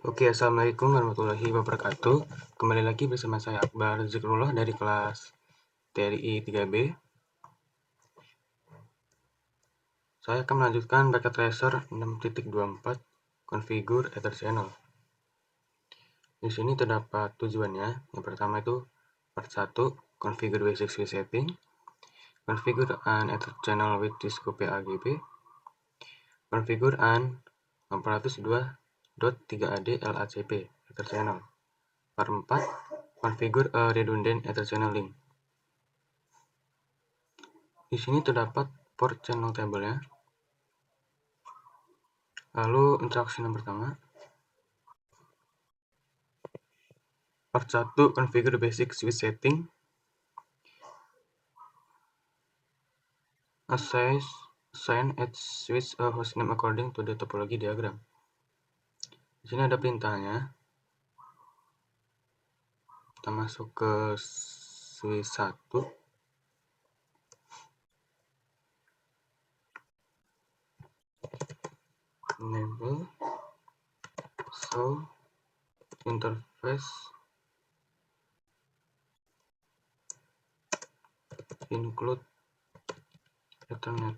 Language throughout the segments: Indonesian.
Oke, assalamualaikum warahmatullahi wabarakatuh. Kembali lagi bersama saya Akbar Zikrullah dari kelas TRI 3B. Saya akan melanjutkan packet tracer 6.24 configure Ether channel. Di sini terdapat tujuannya. Yang pertama itu part 1 configure basic switch setting, configure an Ether channel with discope AGB, configure an 402.3AD LACP Ether channel. Part 4 configure a redundant Ether channel link. Di sini terdapat port channel table-nya. Lalu instruction yang pertama. Part 1 configure basic switch setting. Assign each switch a hostname according to the topology diagram. Di sini ada perintahnya. Kita masuk ke switch 1. Enable show interface include Ethernet.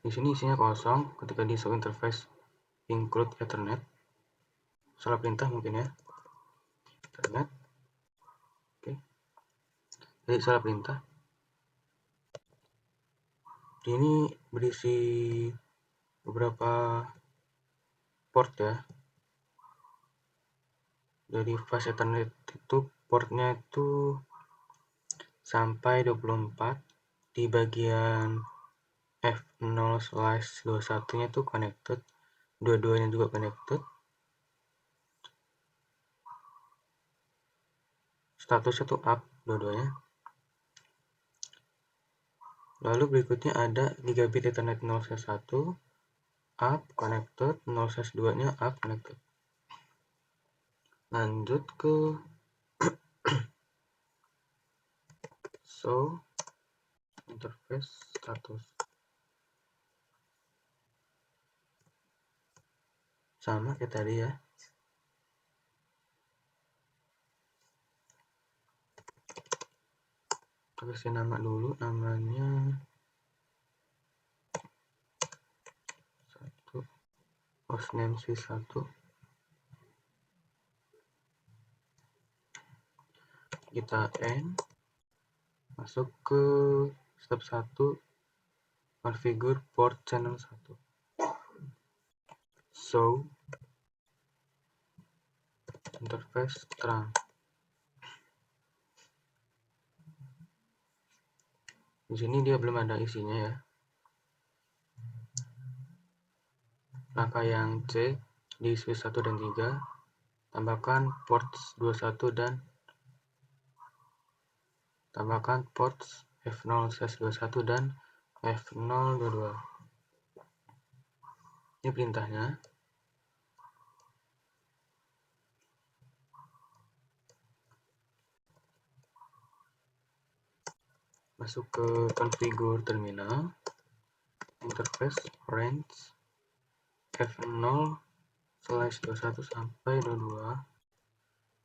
Di sini isinya kosong. Ketika di show interface include Ethernet, salah perintah mungkin ya. Ethernet. Oke. Jadi salah perintah. Ini berisi beberapa port ya. Dari fast Ethernet itu portnya itu sampai 24. Di bagian F0/21 nya itu connected, dua-duanya juga connected. Statusnya tuh up dua-duanya. Lalu berikutnya ada gigabit Ethernet 0/1 up connected, 0/2 nya up connected. Lanjut ke show interface status. Sama kayak tadi ya. Kasih nama dulu, namanya 1 hostname switch 1. Kita end, masuk ke step 1 configure port channel 1. Show interface terang. Di sini dia belum ada isinya ya. Langkah yang C di switch 1 dan 3, tambahkan ports 21 dan tambahkan ports F0/21 dan F0/22. Ini perintahnya. Masuk ke configure terminal, interface range F0/21 sampai 22.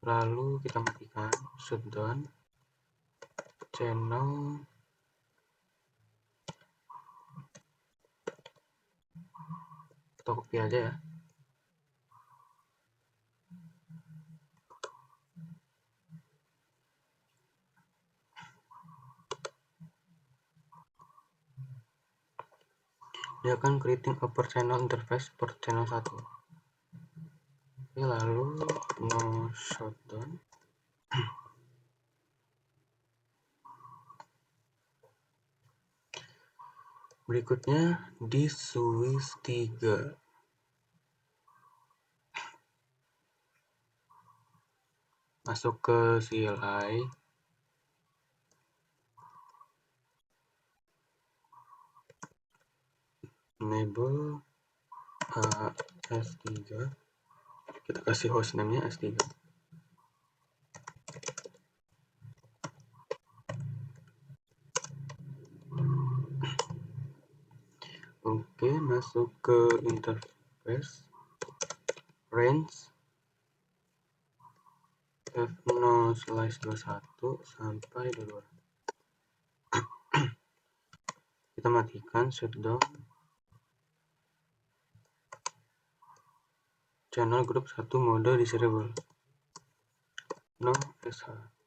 Lalu kita matikan shutdown channel atau copy aja ya. Dia akan creating a port channel interface port channel 1. Oke, lalu no shutdown. Berikutnya di switch 3. Masuk ke CLI. Enable S3. Kita kasih hostname-nya S3. Oke, masuk ke interface, range F0/21 sampai 22. Kita matikan shutdown channel grup 1 mode disable, no SH.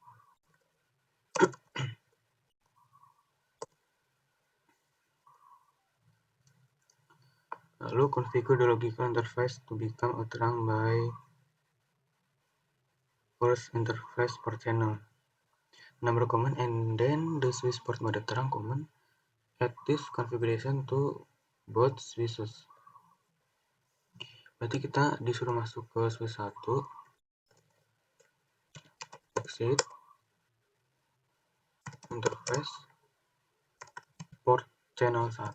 Lalu configure the logical interface to become a trunk by first interface per channel. Number command and then the switch port mode trunk command. Add this configuration to both switches. Berarti kita disuruh masuk ke switch 1, exit, interface, port channel 1.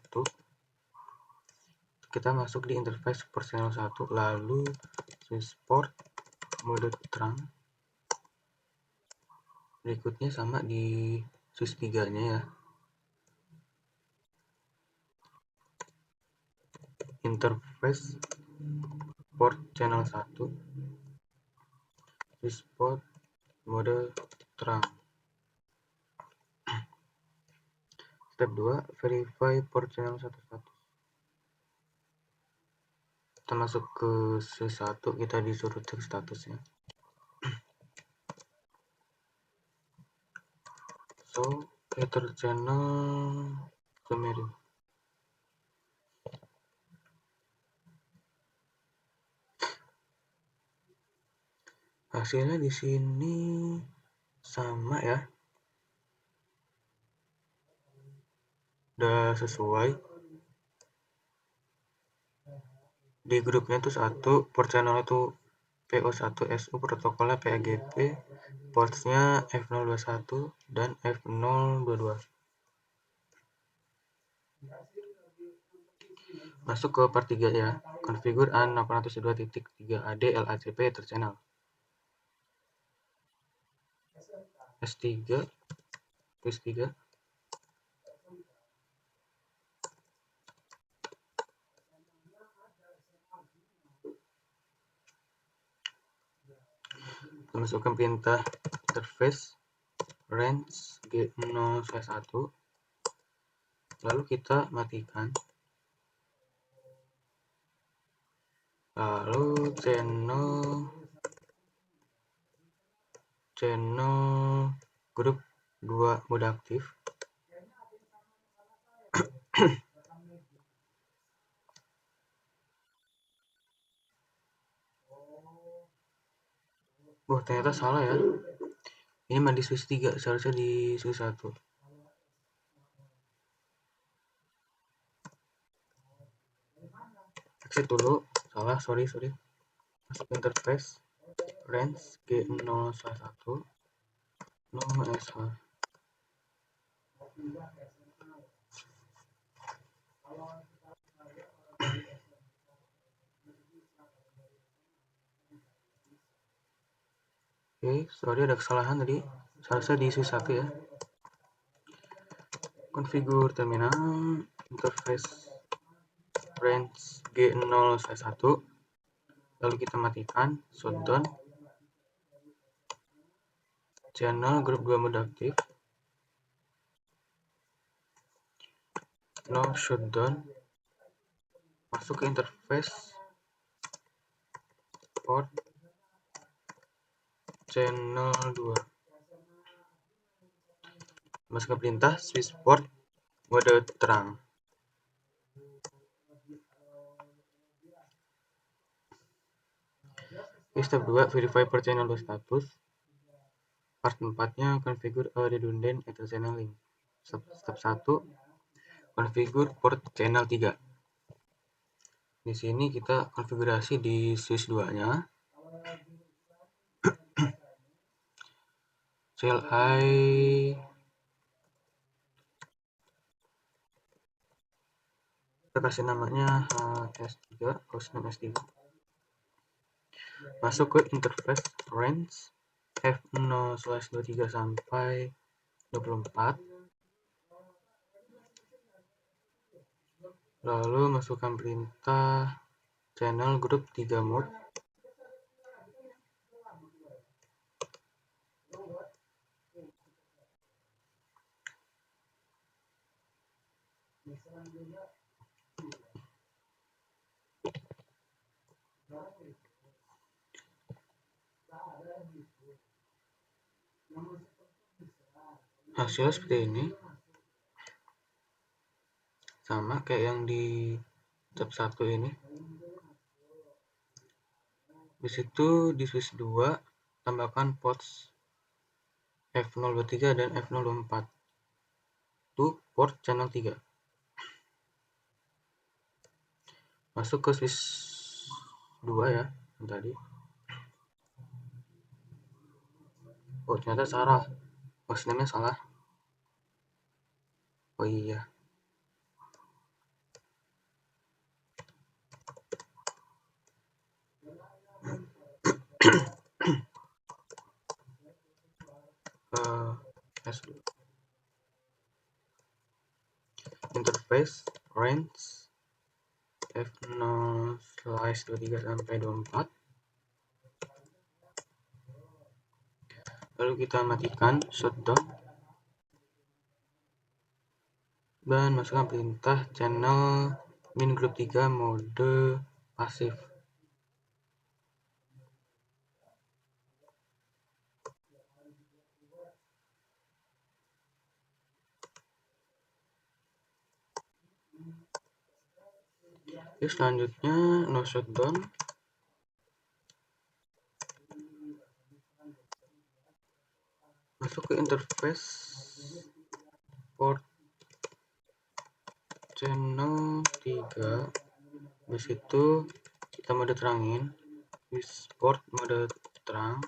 Kita masuk di interface port channel 1, lalu switch port mode trunk. Berikutnya sama di switch 3 nya ya. Interface port channel 1, switch port mode trunk. Step 2, verify port channel 1 status. Kita masuk ke switch 1, kita disuruh cek statusnya. So, ether channel summary. Hasilnya di sini sama ya. Udah sesuai. Di grupnya tuh 1, port channel itu PO1SU, protokolnya PAGP, portsnya F021 dan F022. Masuk ke part 3 ya. Configure A802.3AD LACP ether channel. S3, switch 3. Masukkan perintah interface range G0/1, lalu kita matikan, lalu channel grup 2 mode aktif. Wah, ternyata salah ya. Ini mah di switch 3, seharusnya di switch 1. Exit dulu, salah, sorry. Masuk interface range G0/1, no SH. Oke, sorry ada kesalahan tadi. Seharusnya di switch 1 ya. Configure terminal interface range G0/1, lalu kita matikan shutdown channel grup 2 mode aktif, no shutdown. Masuk ke interface port channel 2. Masuk ke perintah switch port mode terang. Step 2, verify per channel 2 status. Part 4-nya configure a redundant ether channel link. Step 1, configure port channel 3. Di sini kita konfigurasi di switch 2-nya. CLI kita kasih namanya HS3, hostname S3. Masuk ke interface range F0/23 sampai 24. Lalu masukkan perintah channel group 3 mode. Hasilnya seperti ini, sama kayak yang di tab 1 ini. Di situ di switch 2 tambahkan ports F023 dan F024 itu port channel 3. Masuk ke switch 2 ya yang tadi. Oh ternyata salah, hostname-nya salah. Oh iya, S2. Interface range F0/23 sampai 24. Lalu kita matikan shutdown dan masukkan perintah channel min group 3 mode pasif. Oke, selanjutnya no shutdown. Masuk ke interface port channel 3. Di situ kita mode terangin, port mode terang.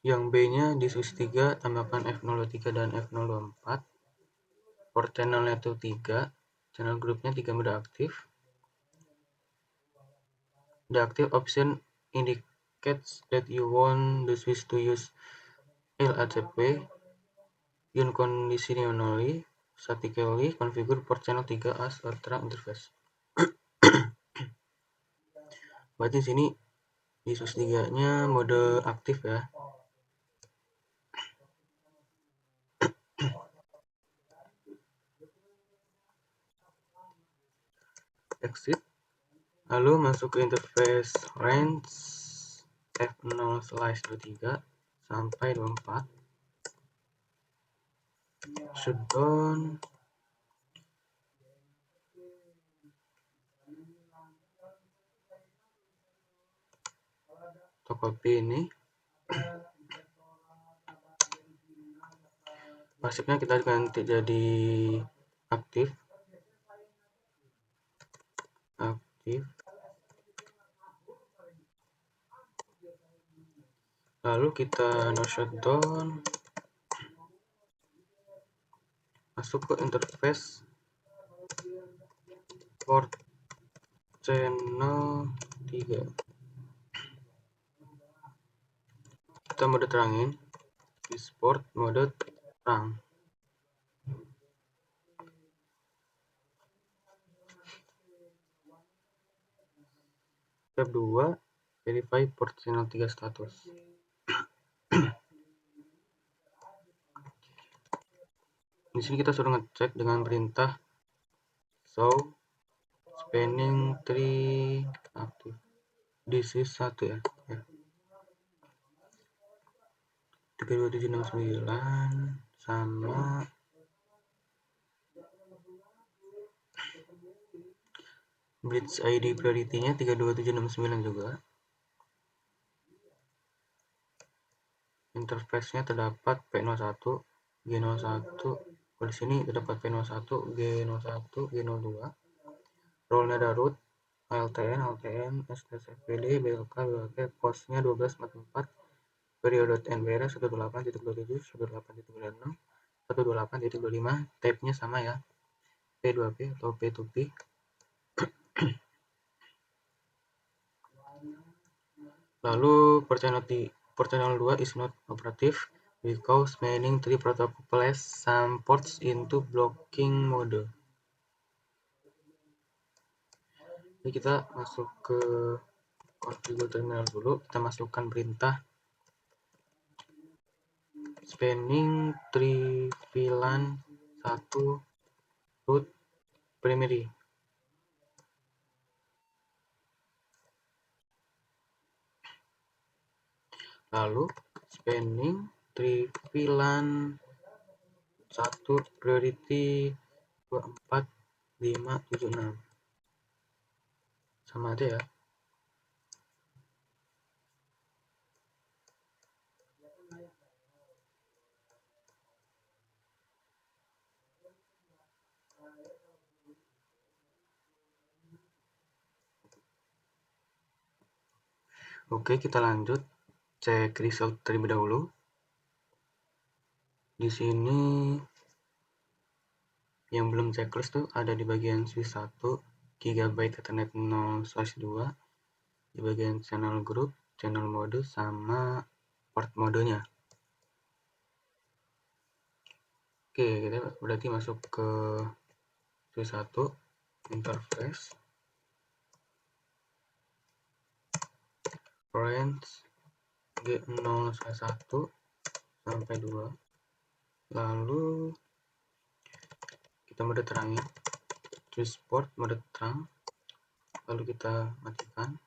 Yang B-nya di switch 3 tambahkan F023 dan F024. Port channelnya itu 3, channel grupnya 3 mode aktif. The active option indicates that you want the switch to use LACP unconditionally statically configure port channel 3 as a terang interface. Berarti sini di switch 3-nya mode aktif ya. Exit. Lalu masuk ke interface range F0/23 sampai 24. Shutdown. Kita copy ini. Pasifnya kita ganti jadi aktif. Lalu kita no shutdown. Masuk ke interface port channel 3. Kita mode terangin, port mode terang. Step 2, verify port channel 3 status. Di sini kita suruh ngecek dengan perintah show spanning tree aktif. Di switch 1 ya. 32769 sama bridge ID priority-nya 32769 juga. Interface-nya terdapat P01, G01. Di sini terdapat P01, G01, G02. Role-nya ada root, LTN, SSFPD, BLK, postnya 1244, periode.nbrs 18.27, 18.26, 128.25, type-nya sama ya, P2P atau P2P. Lalu port channel 2 is not operative because many three protocol place some ports into blocking mode. Jadi kita masuk ke configure terminal dulu, kita masukkan perintah spanning 3 VLAN 1 root primary. Lalu spanning 3 VLAN 1 priority 24576. Sama aja ya. Oke, kita lanjut cek result terlebih dahulu. Di sini yang belum checklist tuh ada di bagian switch 1 GB Ethernet 0/2, di bagian channel group, channel mode, sama port modenya. Oke, kita berarti masuk ke switch 1 interface range G0/1 sampai 2. Lalu kita mode terangin switch port mode terang, lalu kita matikan.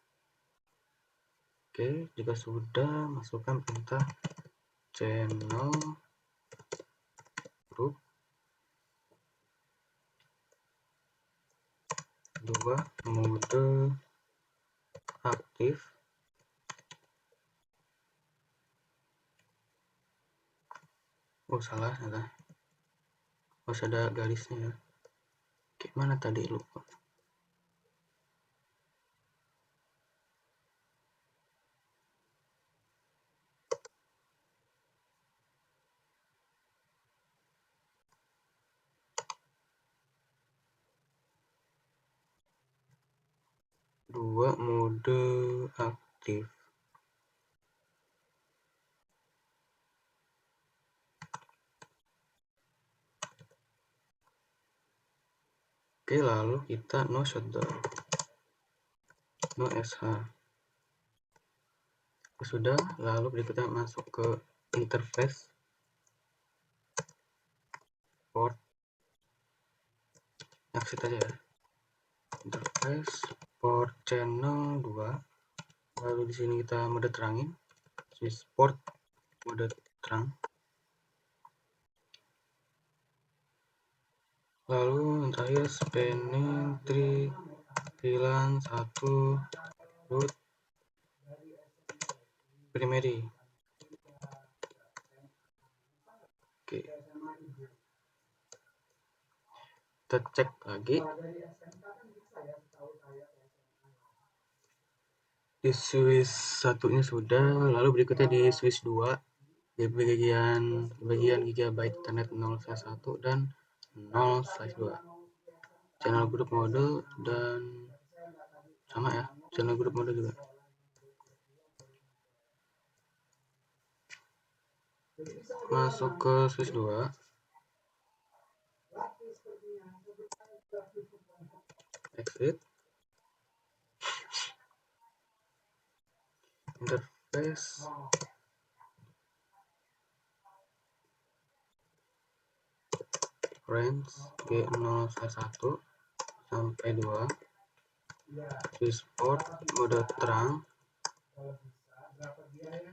Oke, jika sudah, masukkan perintah channel group 2 mode aktif. Oh, salah. Harus ada garisnya ya. Gimana tadi, lupa. Dua mode aktif. Oke, lalu kita no shutdown, no SH. Sudah, lalu berikutnya masuk ke interface port, exit aja ya. Interface port channel 2. Lalu di sini kita mode terangin switch port mode terang. Lalu yang terakhir spanning 3 VLAN 1 root primary. Oke, kita cek lagi. Di switch satunya sudah, lalu berikutnya di switch 2 di bagian gigabyte Ethernet 0/1 dan 0/2. Channel group mode dan sama ya, channel group mode juga. Masuk ke switch 2. Exit. Interface range G0/1 sampai 2. Switch port mode terang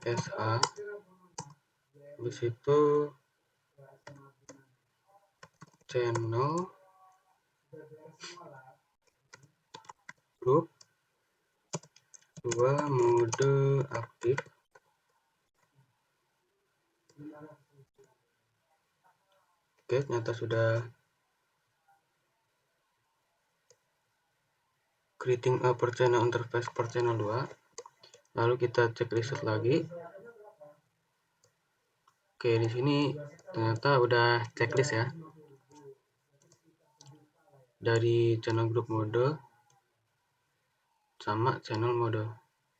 SH. Habis itu channel group 2 mode aktif. Oke, ternyata sudah creating a per channel interface per channel 2. Lalu kita cek reset lagi. Oke, di sini ternyata udah checklist ya. Dari channel group mode, sama channel mode.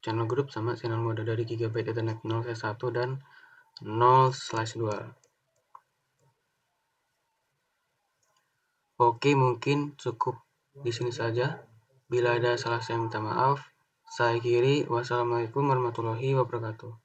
Channel group sama channel mode dari Gigabyte Ethernet 0/1 dan 0/2. Oke, mungkin cukup di sini saja. Bila ada salah saya minta maaf. Saya akhiri. Wassalamualaikum warahmatullahi wabarakatuh.